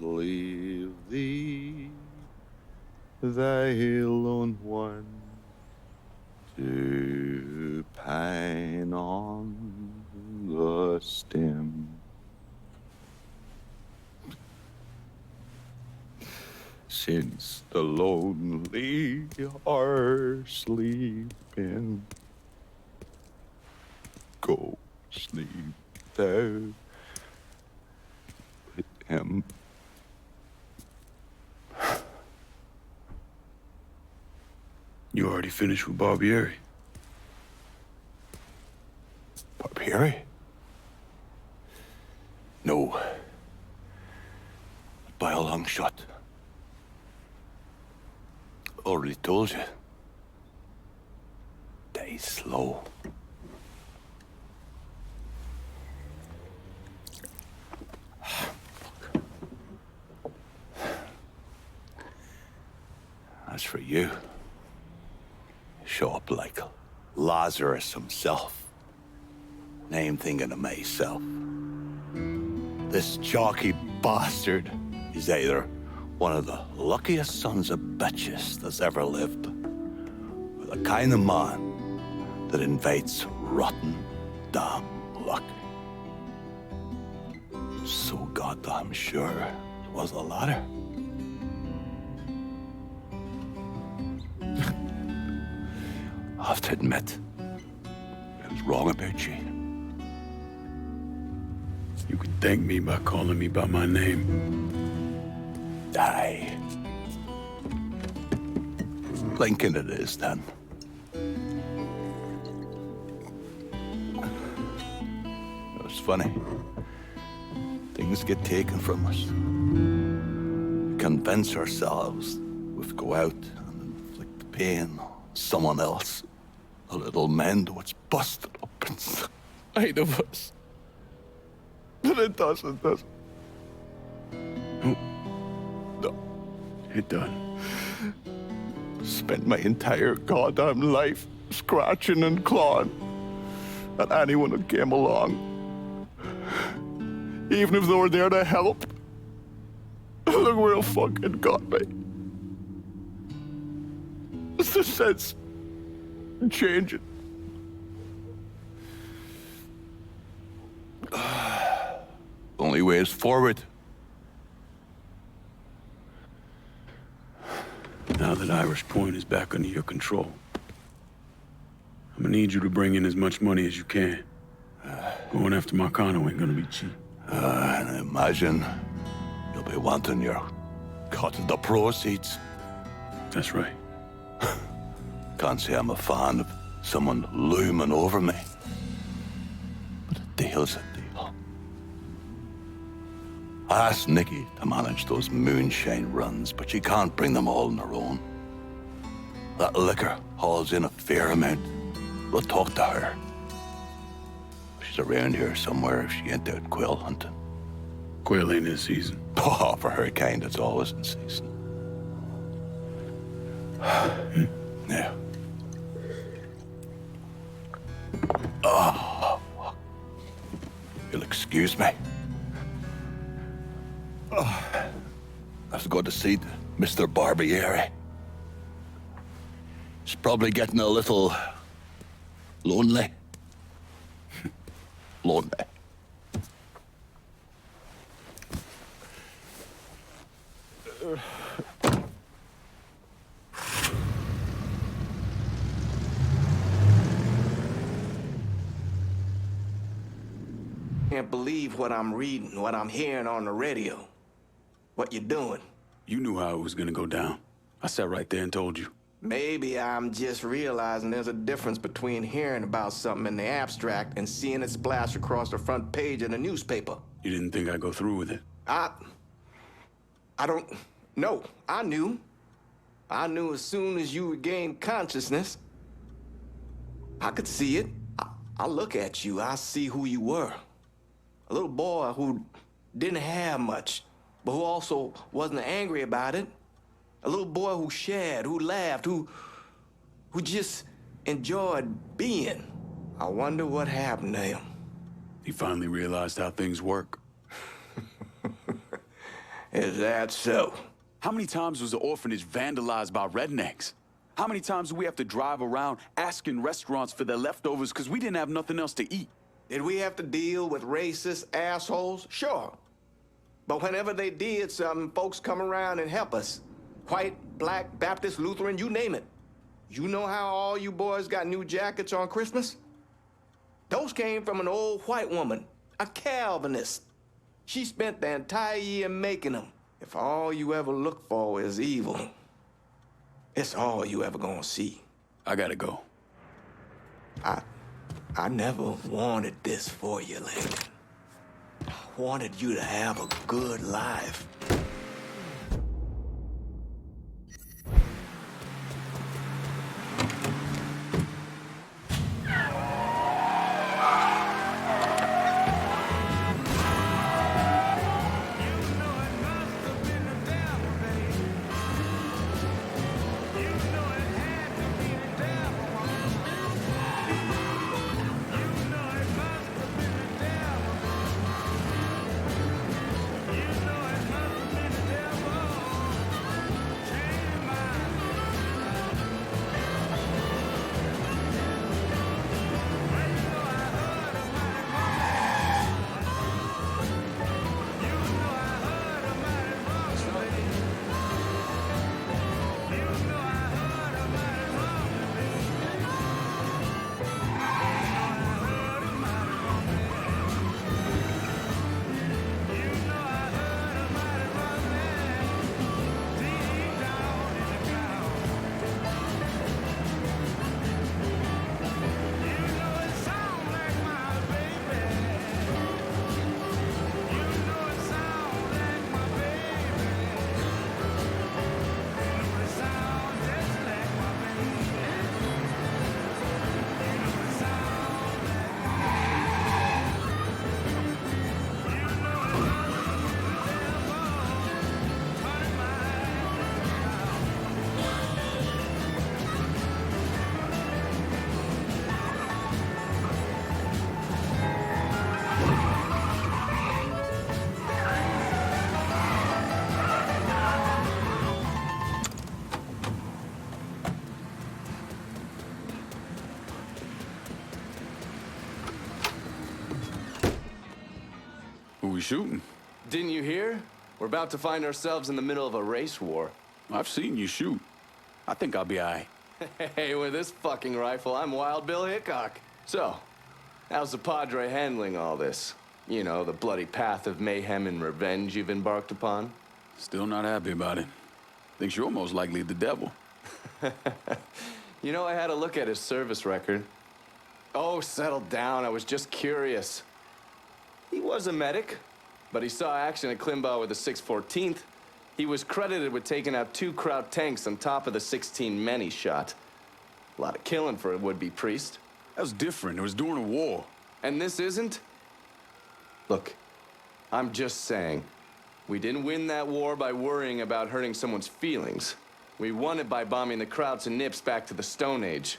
leave thee, thy lone one, to pine on the stem. Since the lonely are sleeping, go sleep thou with him. You already finished with Barbieri? Barbieri? No. By a long shot. Already told you. Die slow. As for you, show up like Lazarus himself. And I'm thinking to myself, this chalky bastard is either one of the luckiest sons of bitches that's ever lived, or the kind of man that invites rotten damn luck. So goddamn sure it was the latter. I have to admit, I was wrong about you. You can thank me by calling me by my name. Die. Lincoln it is, then. It's funny. Things get taken from us. We convince ourselves we've go out and inflict the pain on someone else. A little mend what's busted up inside of us. But it doesn't, does it? No. It done. Spent my entire goddamn life scratching and clawing at anyone who came along. Even if they were there to help. Look where it fucking got me. It's the sense changing. Only way is forward. Now that Irish Point is back under your control, I'm gonna need you to bring in as much money as you can. Going after Marcano ain't gonna be cheap. And I imagine you'll be wanting your cut of the proceeds. That's right. Can't say I'm a fan of someone looming over me. But a deal's a deal. I asked Nikki to manage those moonshine runs, but she can't bring them all on her own. That liquor hauls in a fair amount. We'll talk to her. She's around here somewhere if she ain't out quail hunting. Quail ain't in season. Oh, for her kind, it's always in season. Yeah. Oh, you'll excuse me. Oh, I have to go to see Mr. Barbieri. He's probably getting a little lonely. Lonely. Can't believe what I'm reading, what I'm hearing on the radio. What you doing? You knew how it was gonna go down. I sat right there and told you. Maybe I'm just realizing there's a difference between hearing about something in the abstract and seeing it splashed across the front page of the newspaper. You didn't think I'd go through with it? I don't know. I knew. I knew as soon as you regained consciousness. I could see it. I look at you, I see who you were. A little boy who didn't have much, but who also wasn't angry about it. A little boy who shared, who laughed, who just enjoyed being. I wonder what happened to him. He finally realized how things work. Is that so? How many times was the orphanage vandalized by rednecks? How many times do we have to drive around asking restaurants for their leftovers because we didn't have nothing else to eat? Did we have to deal with racist assholes? Sure. But whenever they did something, folks come around and help us. White, black, Baptist, Lutheran, you name it. You know how all you boys got new jackets on Christmas? Those came from an old white woman, a Calvinist. She spent the entire year making them. If all you ever look for is evil, it's all you ever gonna see. I gotta go. I never wanted this for you, Lincoln. I wanted you to have a good life. Who we shooting? Didn't you hear? We're about to find ourselves in the middle of a race war. I've seen you shoot. I think I'll be all right. Hey, with this fucking rifle, I'm Wild Bill Hickok. So, how's the Padre handling all this? You know, the bloody path of mayhem and revenge you've embarked upon? Still not happy about it. Thinks you're almost likely the devil. You know, I had a look at his service record. Oh, settle down. I was just curious. He was a medic, but he saw action at Klimbaugh with the 614th. He was credited with taking out 2 Kraut tanks on top of the 16 men he shot. A lot of killing for a would-be priest. That was different. It was during a war. And this isn't? Look, I'm just saying, we didn't win that war by worrying about hurting someone's feelings. We won it by bombing the Krauts and Nips back to the Stone Age.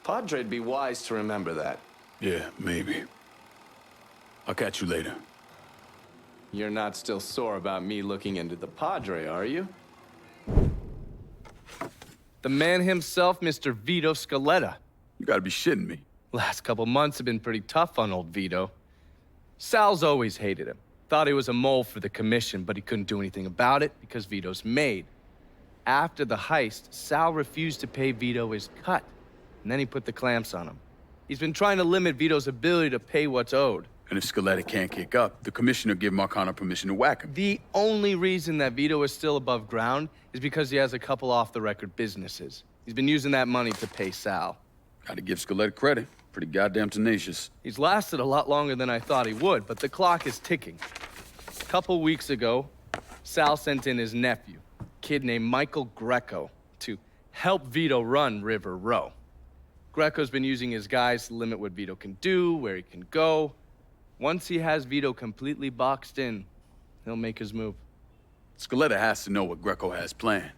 Padre'd be wise to remember that. Yeah, maybe. I'll catch you later. You're not still sore about me looking into the Padre, are you? The man himself, Mr. Vito Scaletta. You gotta be shitting me. Last couple months have been pretty tough on old Vito. Sal's always hated him. Thought he was a mole for the commission, but he couldn't do anything about it because Vito's made. After the heist, Sal refused to pay Vito his cut, and then he put the clamps on him. He's been trying to limit Vito's ability to pay what's owed. And if Scaletta can't kick up, the commissioner give Marcano permission to whack him. The only reason that Vito is still above ground is because he has a couple off-the-record businesses. He's been using that money to pay Sal. Gotta give Scaletta credit. Pretty goddamn tenacious. He's lasted a lot longer than I thought he would, but the clock is ticking. A couple weeks ago, Sal sent in his nephew, a kid named Michael Greco, to help Vito run River Row. Greco's been using his guys to limit what Vito can do, where he can go. Once he has Vito completely boxed in, he'll make his move. Scaletta has to know what Greco has planned.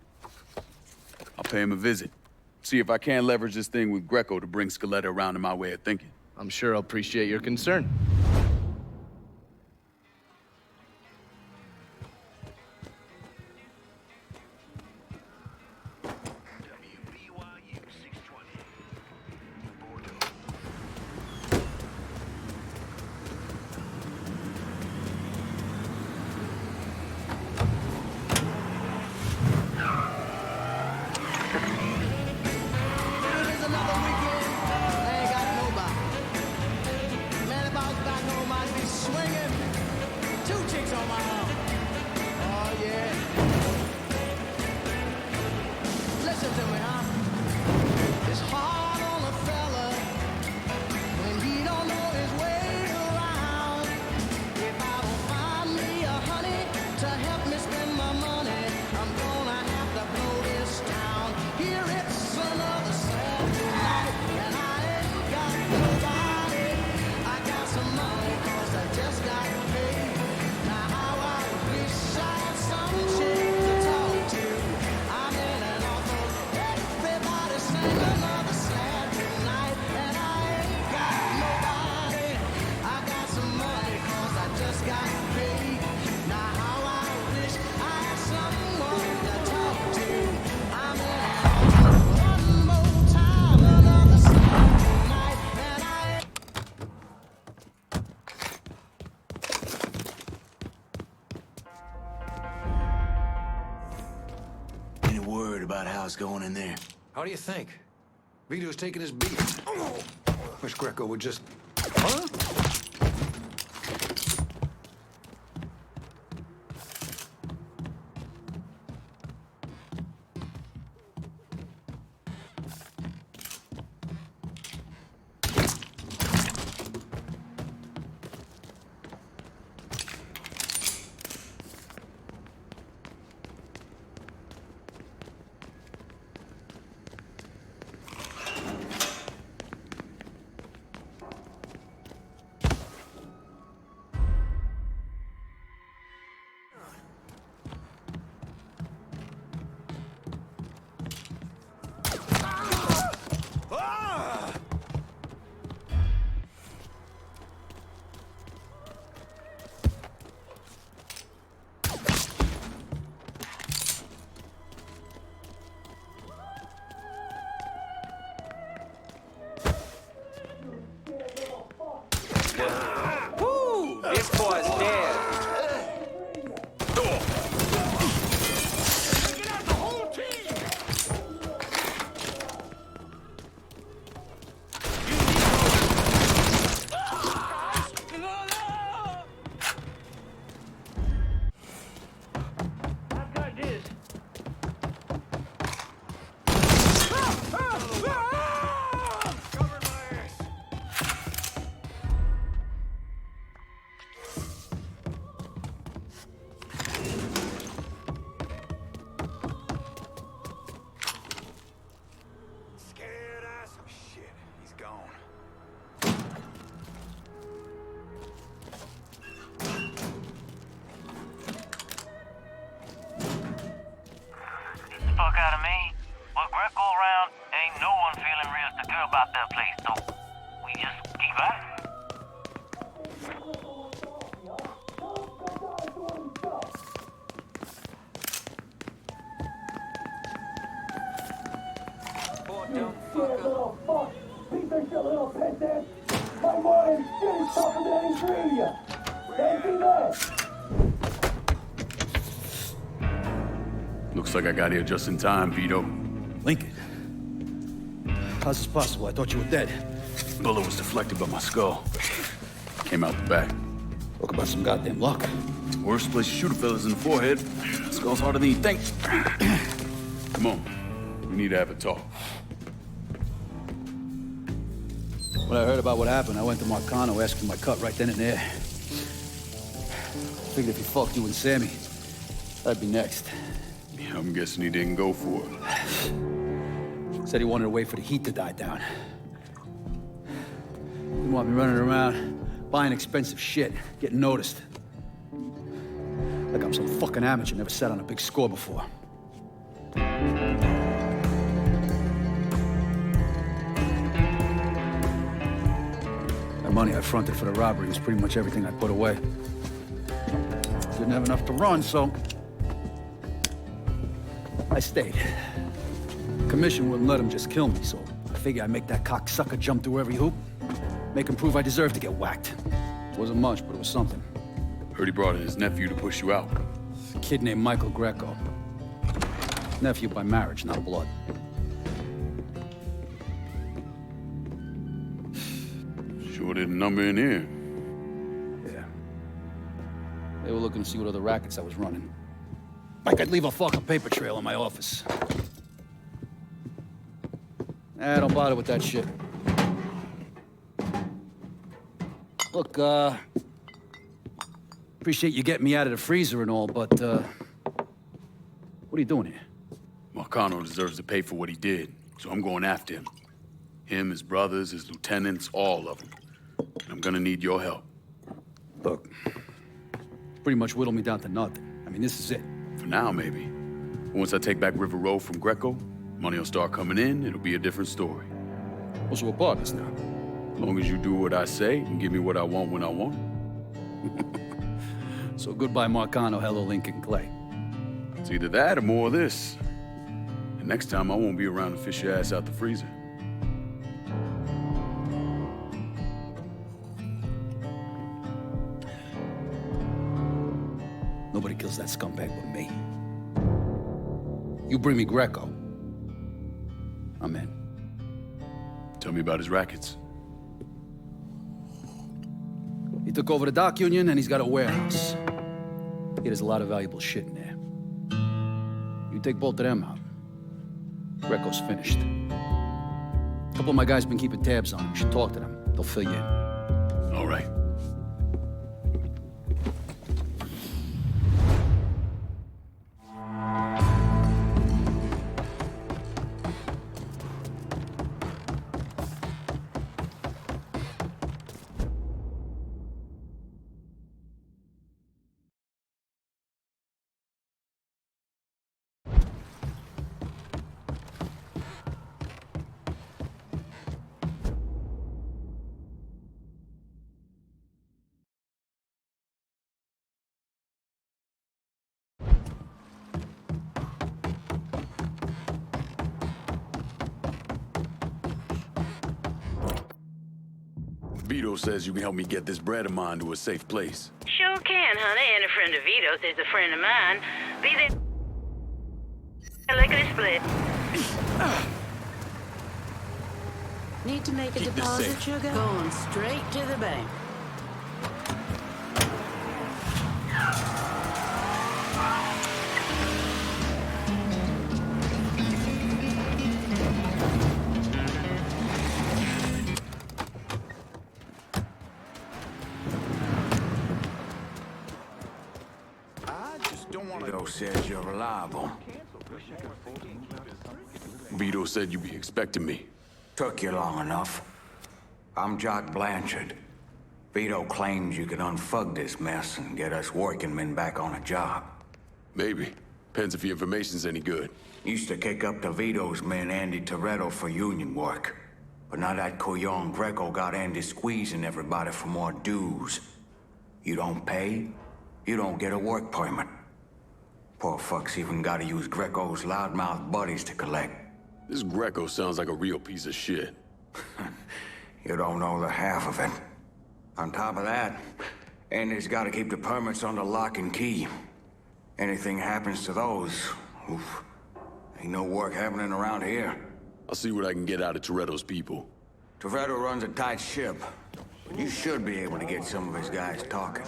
I'll pay him a visit. See if I can't leverage this thing with Greco to bring Scaletta around to my way of thinking. I'm sure he'll appreciate your concern. about how it's going in there? How do you think? Vito's taking his beat. Wish Greco would just... Huh? Woo! This boy's dead. Fuck out of me. With Greco around, ain't no one feeling real secure about that place, so we just keep at it. Poor dumb fucker. Little fuck! Think they're your little peasant? My morning shit is tougher than ingredient! Can't be that! Looks like I got here just in time, Vito. Lincoln. How's this possible? I thought you were dead. Bullet was deflected by my skull. Came out the back. Talk about some goddamn luck. Worst place to shoot a fella's in the forehead. Skull's harder than you think. Come on. We need to have a talk. When I heard about what happened, I went to Marcano asking my cut right then and there. Figured if he fucked you and Sammy, I'd be next. Yeah, I'm guessing he didn't go for it. Said he wanted to wait for the heat to die down. Didn't want me running around, buying expensive shit, getting noticed. Like I'm some fucking amateur, never sat on a big score before. The money I fronted for the robbery was pretty much everything I put away. Didn't have enough to run, so I stayed. Commission wouldn't let him just kill me, so I figured I'd make that cocksucker jump through every hoop. Make him prove I deserve to get whacked. Wasn't much, but it was something. Heard he brought in his nephew to push you out. A kid named Michael Greco. Nephew by marriage, not blood. Sure did a number in here. Yeah. They were looking to see what other rackets I was running. Like I'd leave a fucking paper trail in my office. Don't bother with that shit. Look, appreciate you getting me out of the freezer and all, but, what are you doing here? Marcano deserves to pay for what he did, so I'm going after him. Him, his brothers, his lieutenants, all of them. And I'm gonna need your help. Look, pretty much whittled me down to nothing. I mean, this is it. For now, maybe. Once I take back River Road from Greco, money will start coming in, it'll be a different story. Well, so we're partners now. As long as you do what I say and give me what I want when I want it. So goodbye, Marcano. Hello, Lincoln Clay. It's either that or more of this. And next time, I won't be around to fish your ass out the freezer. Nobody kills that scumbag but me. You bring me Greco, I'm in. Tell me about his rackets. He took over the dock union and he's got a warehouse. He has a lot of valuable shit in there. You take both of them out, Greco's finished. A couple of my guys been keeping tabs on him. You should talk to them. They'll fill you in. All right. Vito says you can help me get this bread of mine to a safe place. Sure can, honey. And a friend of Vito's is a friend of mine. Be there. Lickety split. Need to make a Keep this deposit, safe. sugar? Going straight to the bank. Vito says you're reliable. Vito said you'd be expecting me. Took you long enough. I'm Jock Blanchard. Vito claims you can unfug this mess and get us working men back on a job. Maybe. Depends if your information's any good. Used to kick up to Vito's man Andy Toretto for union work. But now that Couillon Greco got Andy squeezing everybody for more dues. You don't pay, you don't get a work permit. Poor fuck's even gotta use Greco's loudmouth buddies to collect. This Greco sounds like a real piece of shit. You don't know the half of it. On top of that, Andy's gotta keep the permits under lock and key. Anything happens to those, oof, ain't no work happening around here. I'll see what I can get out of Toretto's people. Toretto runs a tight ship, but you should be able to get some of his guys talking.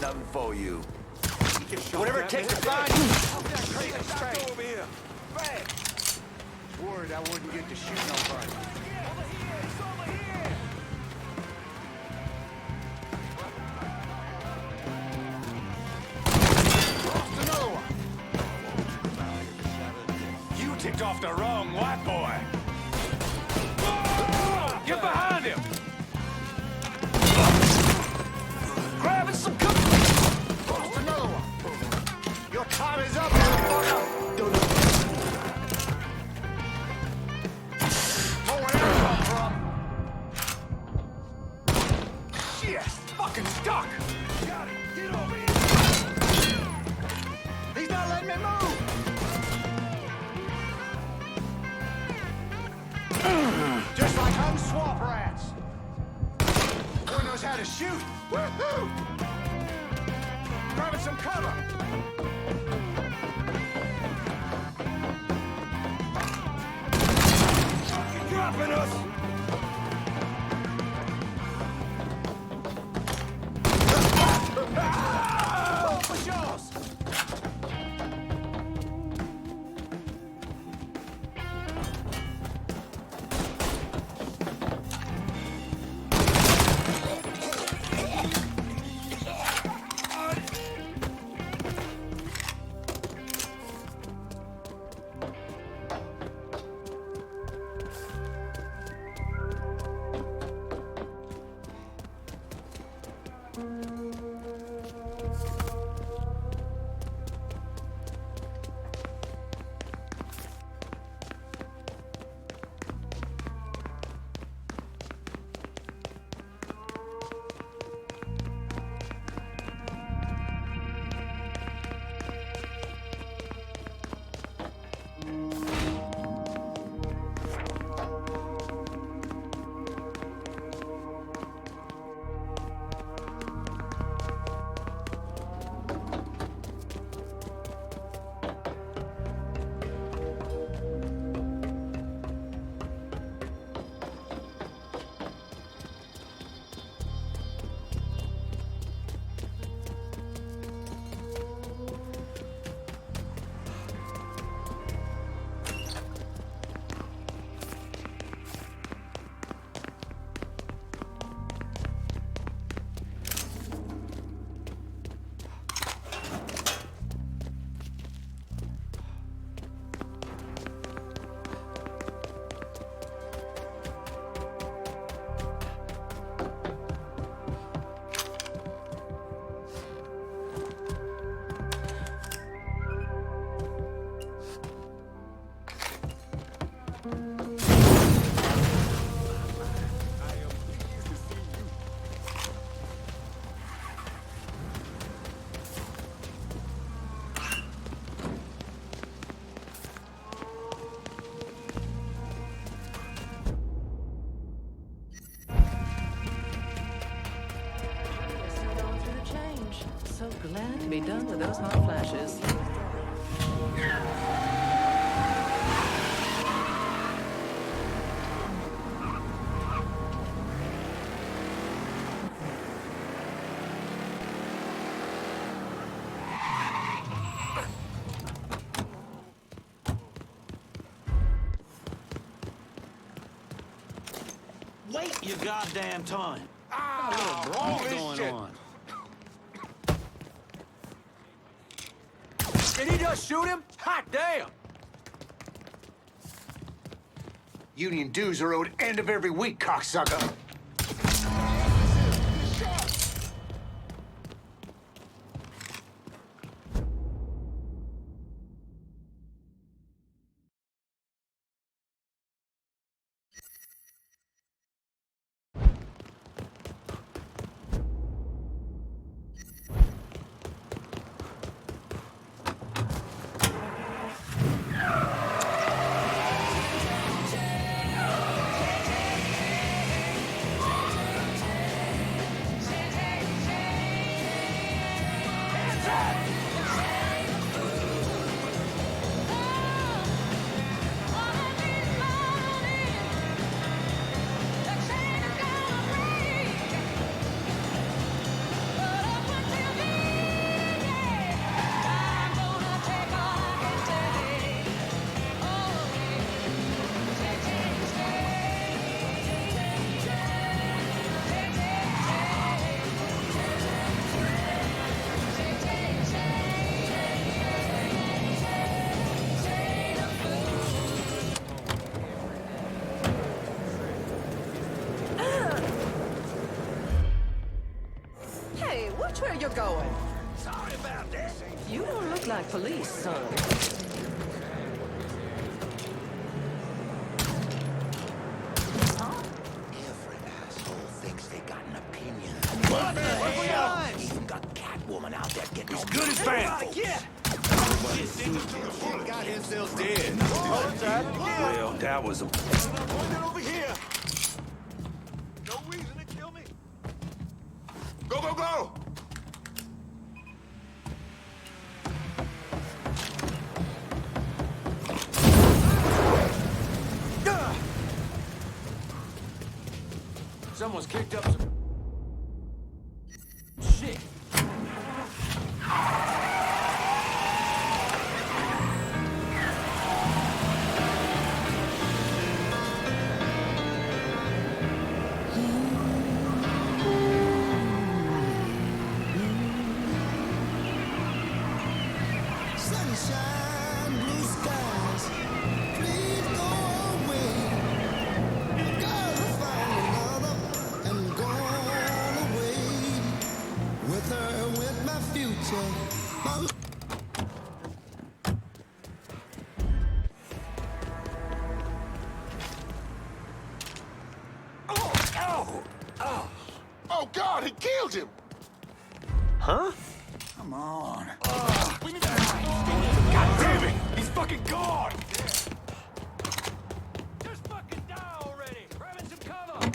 Nothing for you. Whatever it takes to find you. Over here. Worried I wouldn't get to shoot nobody. Lost another one. You ticked off the wrong white boy. Get behind him. Grabbing some cover. Lost another one. Your time is up, motherfucker. Oh, where you come from? Shit, fucking stuck. Got it. Get over here. He's not letting me move. Just like I'm swamp rats. Boy knows how to shoot. Woohoo! Grabbing some cover. Dropping us. Oh, for yours. So glad to be done with those hot flashes. Wait your goddamn time. What's going on? Did he just shoot him? Hot damn! Union dues are owed end of every week, cocksucker. Watch where you're going. Sorry about this. You don't look like police, son. Every asshole thinks they got an opinion. What the hell? Even got Catwoman out there getting as good as bad. Got himself dead. Well, that was a... Over here. No reason to kill me. Go, go, go! Someone's kicked up some shit. Sunshine, blue skies, please go away. Gotta find another and gone away. Oh, God, he killed him! Huh? Come on. God damn it! He's fucking gone! Just fucking die already! Grabbing some cover!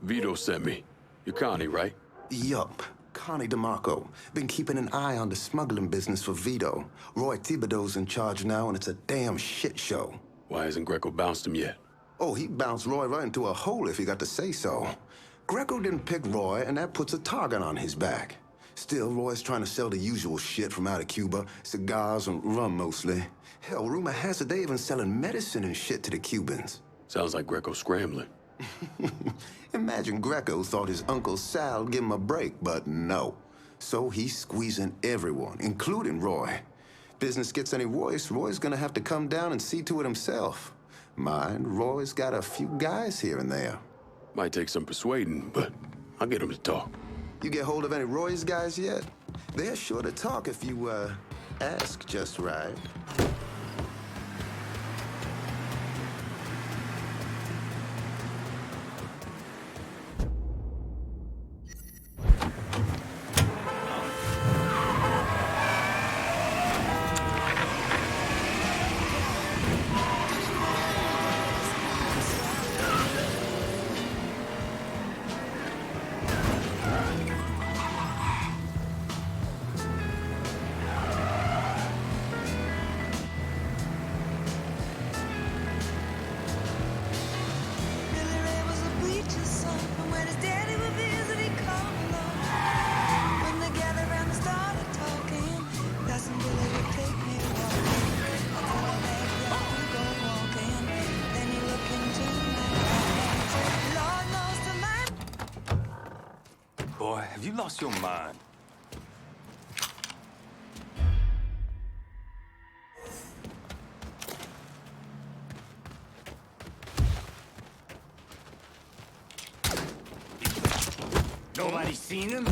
Vito sent me. You're Connie, right? Yup. Connie DeMarco. Been keeping an eye on the smuggling business for Vito. Roy Thibodeau's in charge now, and it's a damn shit show. Why hasn't Greco bounced him yet? Oh, he bounced Roy right into a hole if he got to say so. Greco didn't pick Roy, and that puts a target on his back. Still, Roy's trying to sell the usual shit from out of Cuba. Cigars and rum, mostly. Hell, rumor has it they even selling medicine and shit to the Cubans. Sounds like Greco's scrambling. Imagine Greco thought his Uncle Sal would give him a break, but no. So he's squeezing everyone, including Roy. Business gets any worse, Roy's gonna have to come down and see to it himself. Mind, Roy's got a few guys here and there. Might take some persuading, but I'll get him to talk. You get hold of any Roy's guys yet? They're sure to talk if you, ask just right. Boy, have you lost your mind? Nobody seen him?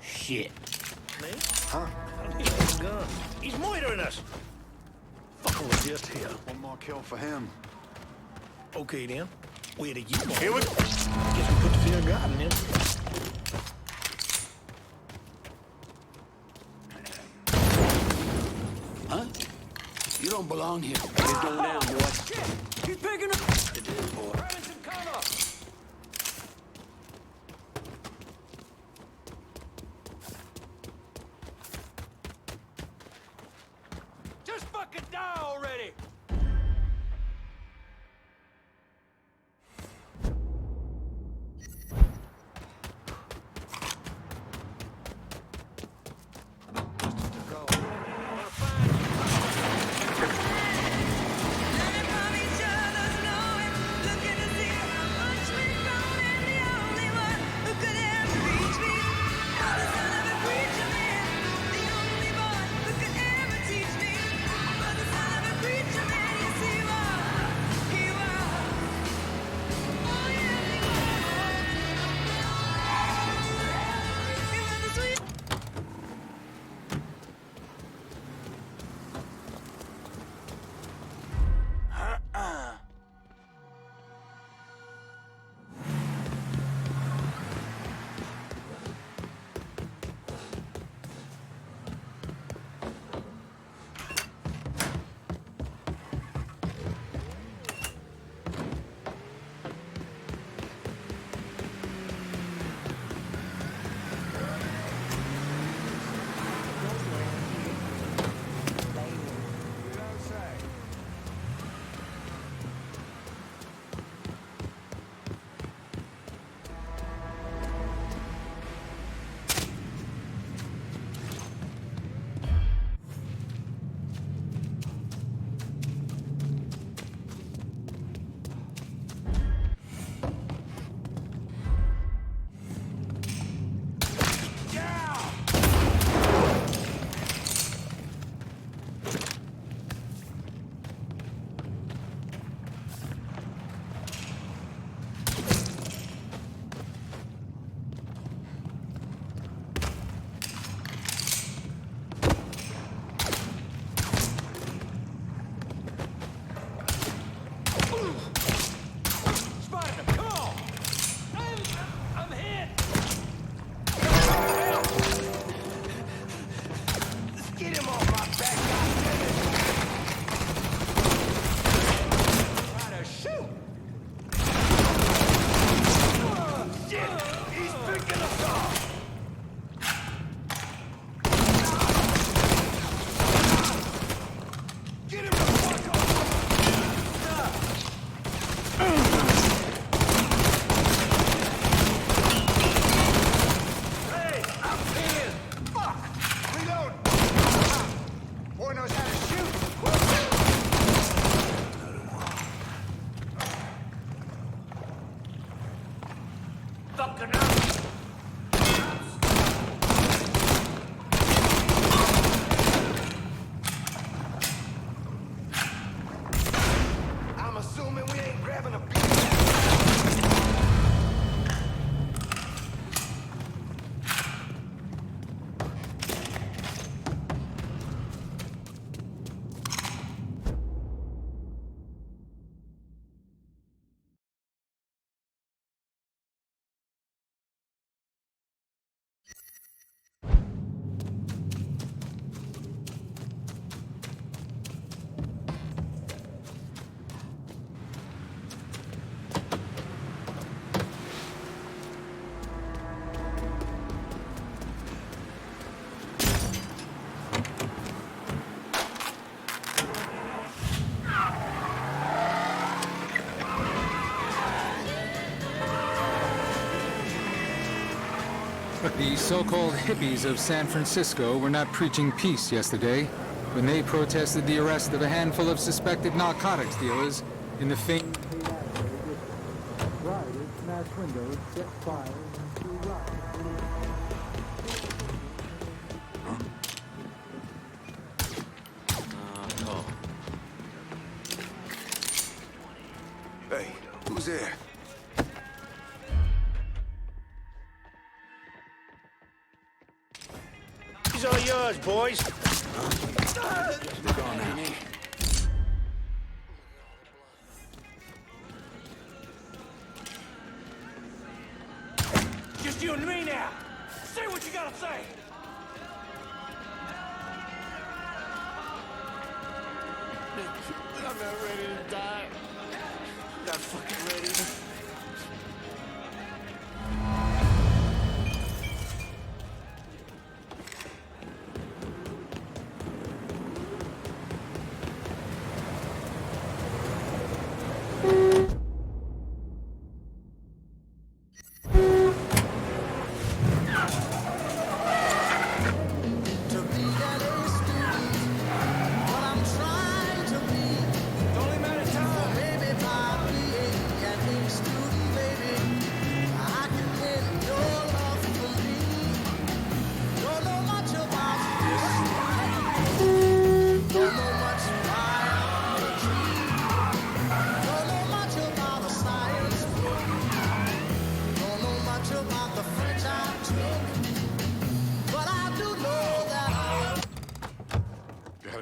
Shit. Me? Huh? I need a gun. He's murdering us. Fucking with this here. One more kill for him. Okay, then. Where do you go? Here we go. Guess we put the fear of God in him. Huh? You don't belong here. Get going down, boy. Shit! He's picking up. It is, boy. Grabbing some cover. Just fucking die already! fucking up! I'm assuming we ain't grabbing a The so-called hippies of San Francisco were not preaching peace yesterday when they protested the arrest of a handful of suspected narcotics dealers in the famed... Rioters smashed windows, set fires, and threw rocks. Hey, who's there? These are yours, boys. Just you and me now. Say what you gotta say. I'm not ready to die. Not fucking ready.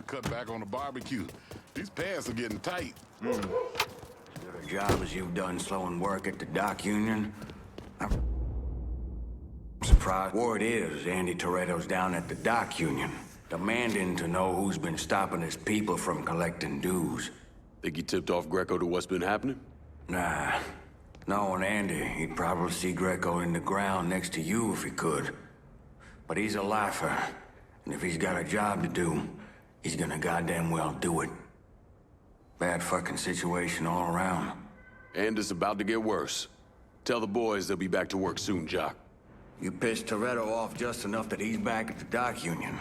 Cut back on the barbecue. These pants are getting tight. Good a job as you've done slowing work at the dock union. I'm surprised. Word is Andy Toretto's down at the dock union, demanding to know who's been stopping his people from collecting dues. Think he tipped off Greco to what's been happening? Nah. Knowing Andy, he'd probably see Greco in the ground next to you if he could. But he's a lifer, and if he's got a job to do, he's gonna goddamn well do it. Bad fucking situation all around. And it's about to get worse. Tell the boys they'll be back to work soon, Jock. You pissed Toretto off just enough that he's back at the dock union.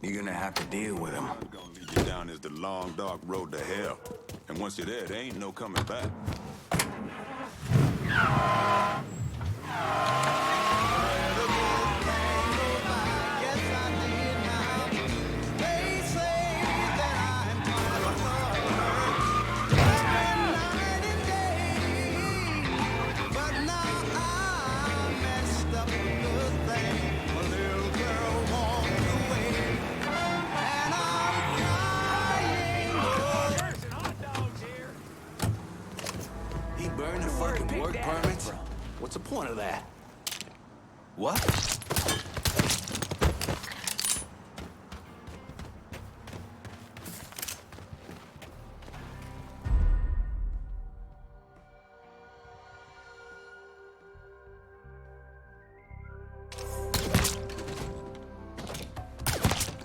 You're gonna have to deal with him. Gonna lead you down is the long, dark road to hell. And once you're there ain't no coming back. What's the point of that? What?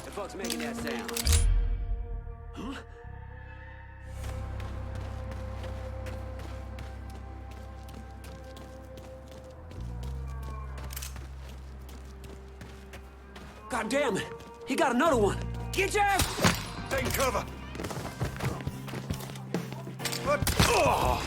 The fuck's making that sound? Huh? God damn it! He got another one! Get your ass! Take cover! What? Oh!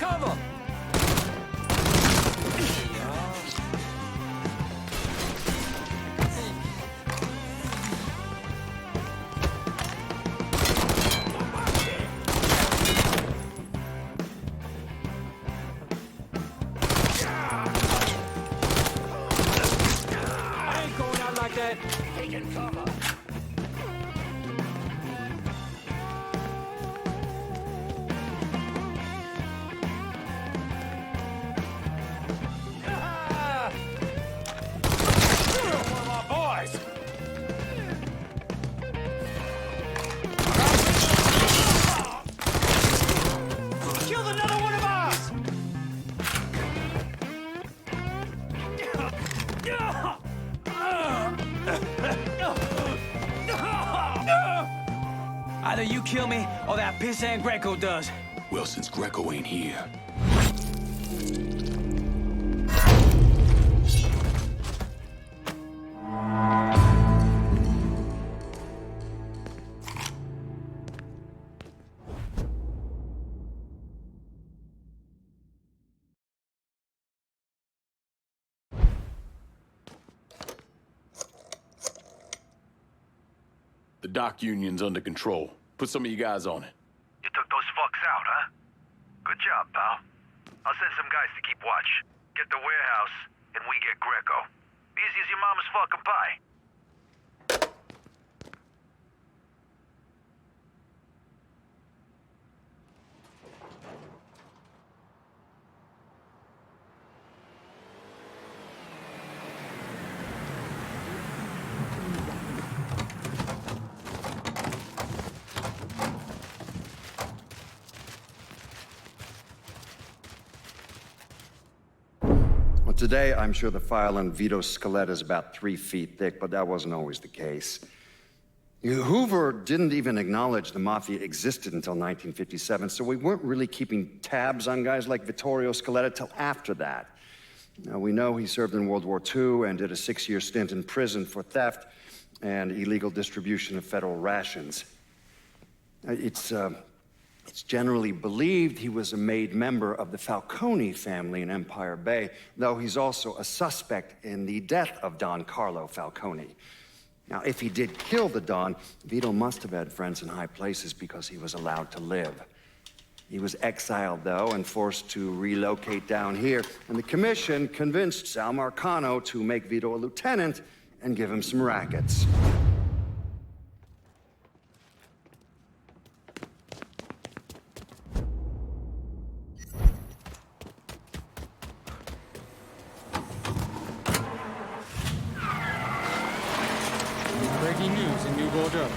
cover! I ain't going out like that. Taking cover. Either you kill me, or that pissant Greco does. Well, since Greco ain't here. The dock union's under control. Put some of you guys on it. You took those fucks out, huh? Good job, pal. I'll send some guys to keep watch. Get the warehouse, and we get Greco. Easy as your mama's fucking pie. Today, I'm sure the file on Vito Scaletta is about 3 feet thick, but that wasn't always the case. Hoover didn't even acknowledge the Mafia existed until 1957, so we weren't really keeping tabs on guys like Vittorio Scaletta till after that. Now, we know he served in World War II and did a 6-year stint in prison for theft and illegal distribution of federal rations. It's generally believed he was a made member of the Falcone family in Empire Bay, though he's also a suspect in the death of Don Carlo Falcone. Now, if he did kill the Don, Vito must have had friends in high places because he was allowed to live. He was exiled, though, and forced to relocate down here, and the commission convinced Sal Marcano to make Vito a lieutenant and give him some rackets. Breaking news in New Bordeaux.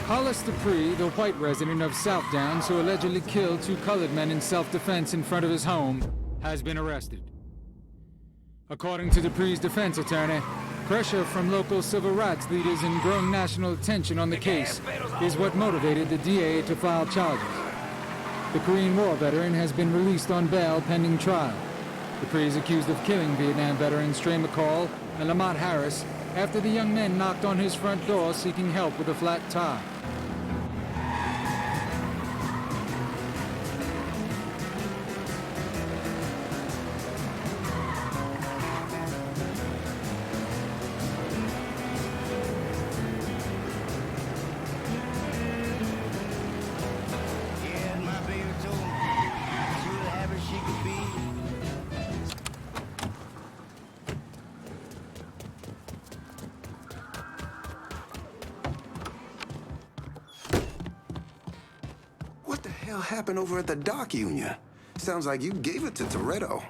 Hollis Dupree, the white resident of South Downs who allegedly killed 2 colored men in self-defense in front of his home, has been arrested. According to Dupree's defense attorney, pressure from local civil rights leaders and growing national attention on the case is what motivated the DA to file charges. The Korean War veteran has been released on bail pending trial. Dupree is accused of killing Vietnam veterans Trey McCall and Lamont Harris after the young men knocked on his front door seeking help with a flat tire. What the hell happened over at the dock union? Sounds like you gave it to Toretto.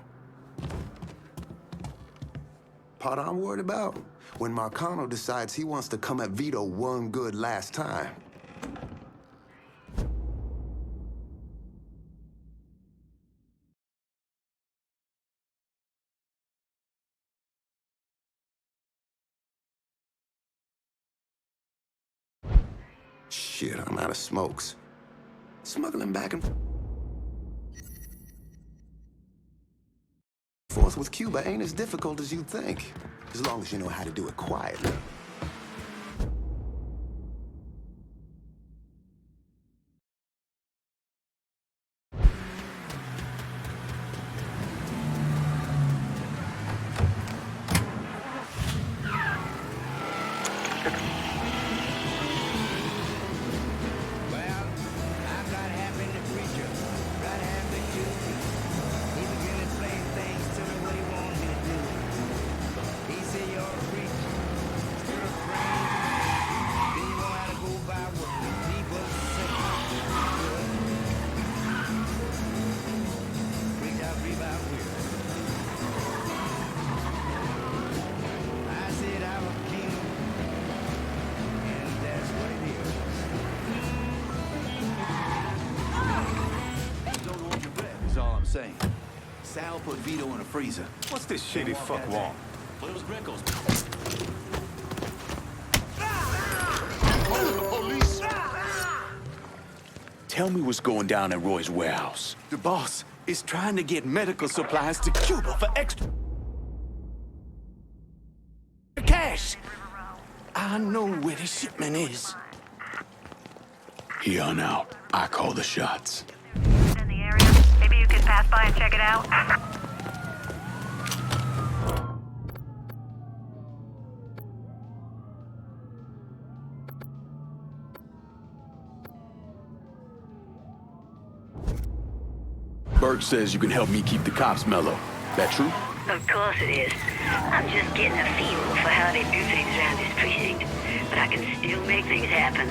Part I'm worried about? When Marcano decides he wants to come at Vito one good last time. Shit, I'm out of smokes. Smuggling back and forth with Cuba ain't as difficult as you think, as long as you know how to do it quietly. saying? Sal put Vito in a freezer. What's this shady fuck want? Well, it was Greco's. Hold the police! Tell me what's going down at Roy's warehouse. The boss is trying to get medical supplies to Cuba for extra cash. I know where the shipment is. Here on out, I call the shots. In the area. Maybe you could pass by and check it out. Burke says you can help me keep the cops mellow. That true? Of course it is. I'm just getting a feel for how they do things around this precinct. But I can still make things happen.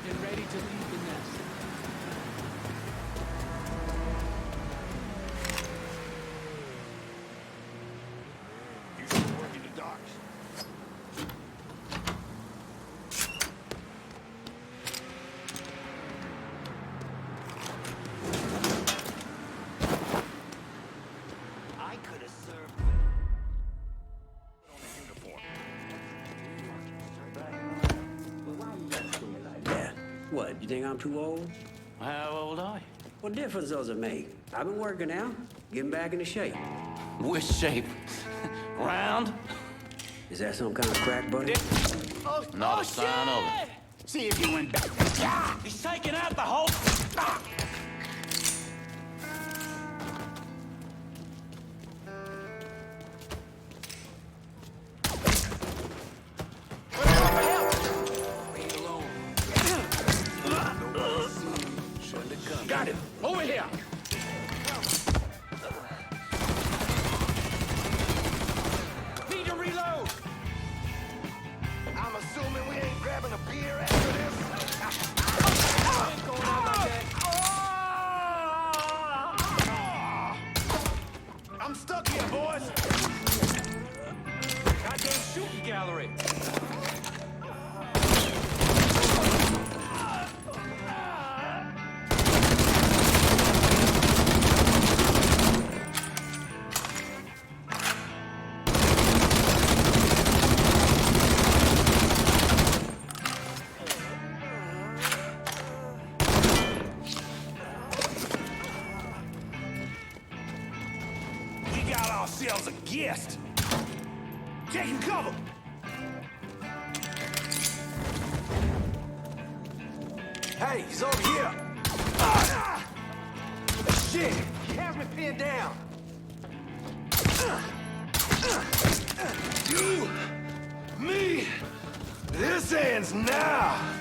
And ready to leave the nest. You should work in the docks. I could have served. Yeah. What, you think I'm too old? How old are you? What difference does it make? I've been working out, getting back into shape. Which shape? Round? Is that some kind of crack, buddy? Not a sign of it. See if you went back. He's taking out the whole... Got him. Over here. Need to reload! I'm assuming we ain't grabbing a beer after this. I'm stuck here, boys. Goddamn shooting gallery! We got ourselves a guest. Taking cover. Hey, he's over here. Shit, he has me pinned down. You, me, this ends now.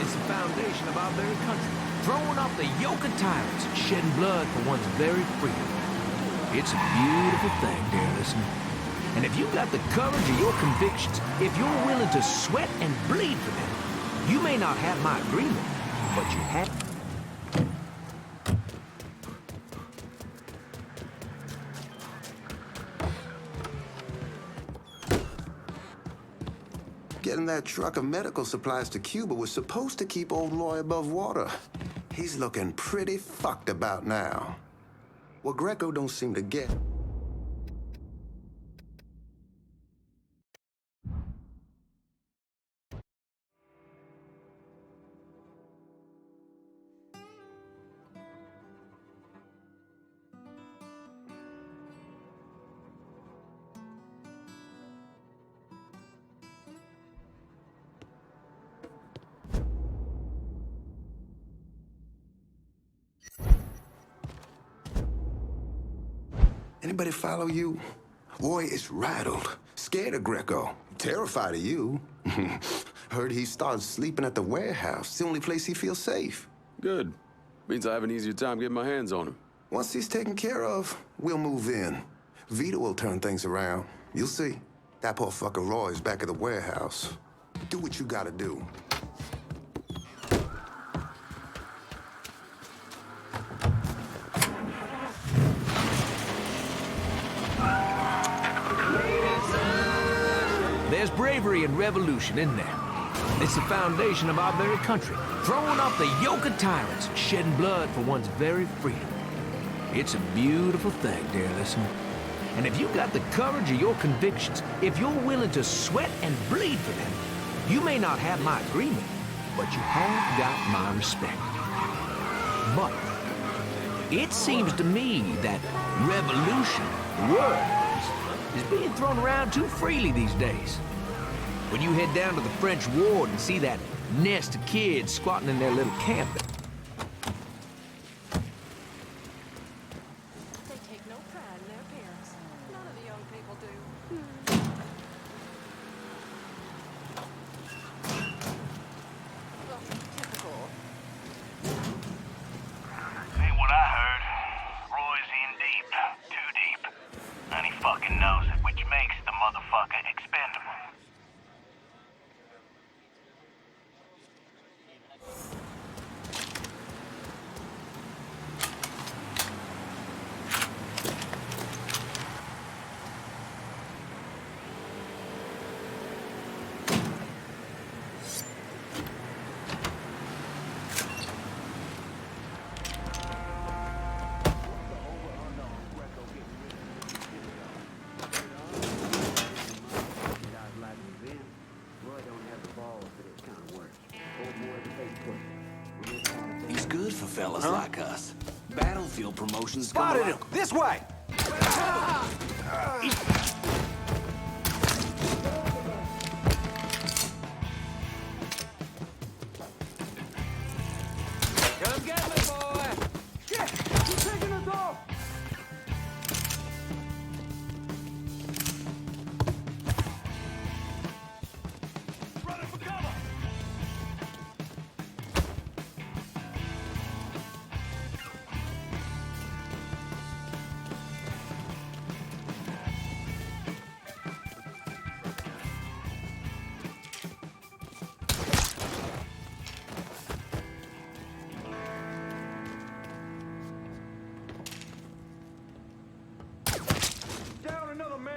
It's the foundation of our very country. Throwing off the yoke of tyrants and shedding blood for one's very freedom. It's a beautiful thing, dear listener. And if you've got the courage of your convictions, if you're willing to sweat and bleed for them, you may not have my agreement, but you have... Getting that truck of medical supplies to Cuba was supposed to keep old Roy above water. He's looking pretty fucked about now. What Greco don't seem to get... Anybody follow you? Roy is rattled, scared of Greco, terrified of you. Heard he started sleeping at the warehouse. It's the only place he feels safe. Good. Means I have an easier time getting my hands on him. Once he's taken care of, we'll move in. Vito will turn things around. You'll see. That poor fucker Roy's back at the warehouse. Do what you gotta do. There's bravery and revolution in there. It's the foundation of our very country. Throwing off the yoke of tyrants and shedding blood for one's very freedom. It's a beautiful thing, dear listener. And if you've got the courage of your convictions, if you're willing to sweat and bleed for them, you may not have my agreement, but you have got my respect. But it seems to me that revolution, the word, is being thrown around too freely these days. When you head down to the French ward and see that nest of kids squatting in their little camp. They take no pride in their appearance. None of the young people do. Typical. Ain't what I heard. Roy's in deep. Too deep. And he fucking knows it, which makes the motherfucker expendable. He's good for fellas like us. Battlefield promotions Spotted him! This way! Come get me, boy! Shit! He's taking us off! Running for cover! Down another man!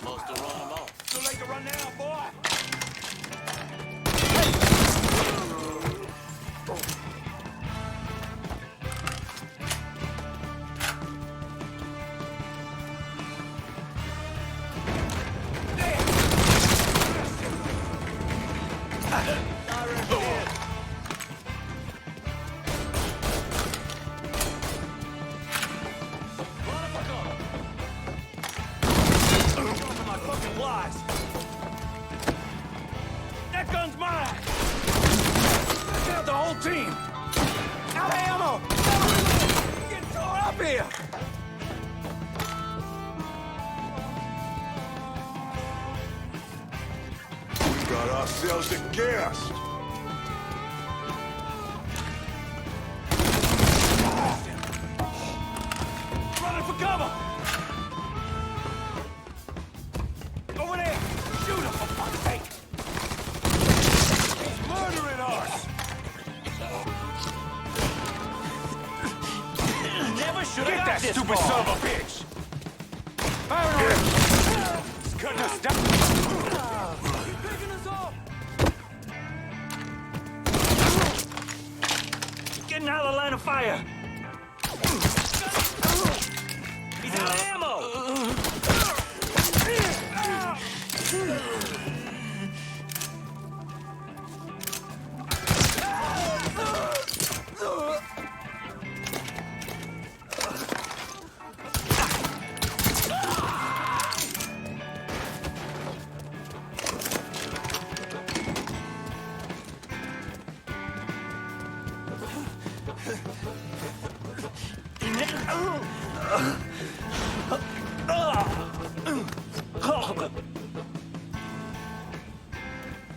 Must have run him off. Too late to run now, boy! That gun's mine! Take out the whole team! Out of ammo! Get tore up here! We got Got ourselves a guest. Running for cover! Over there! Shoot him, for fuck's sake! He's murdering us! Never should Get have that got this stupid far. son of a bitch! Fire on him! It's cutting us down! Picking us off! Getting out of the line of fire! He's out of ammo!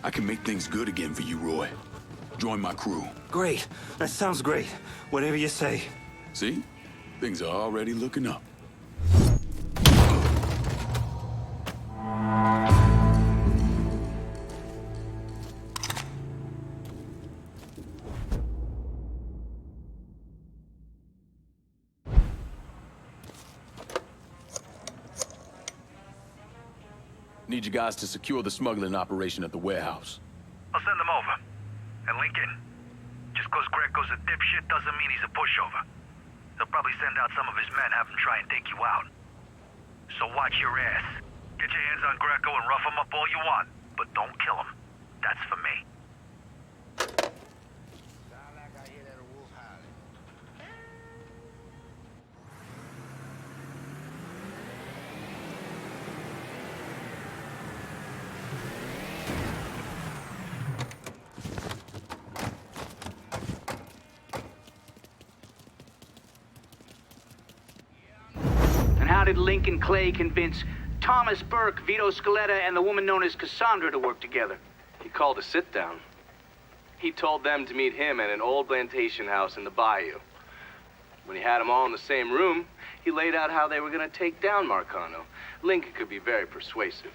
I can make things good again for you, Roy. Join my crew. Great. That sounds great. Whatever you say. See? Things are already looking up. Need you guys to secure the smuggling operation at the warehouse. I'll send them over. And Lincoln, just cause Greco's a dipshit doesn't mean he's a pushover. He'll probably send out some of his men, have them try and take you out. So watch your ass. Get your hands on Greco and rough him up all you want, but don't kill him. That's for me. How did Lincoln Clay convince Thomas Burke, Vito Scaletta, and the woman known as Cassandra to work together? He called a sit-down. He told them to meet him at an old plantation house in the bayou. When he had them all in the same room, he laid out how they were going to take down Marcano. Lincoln could be very persuasive.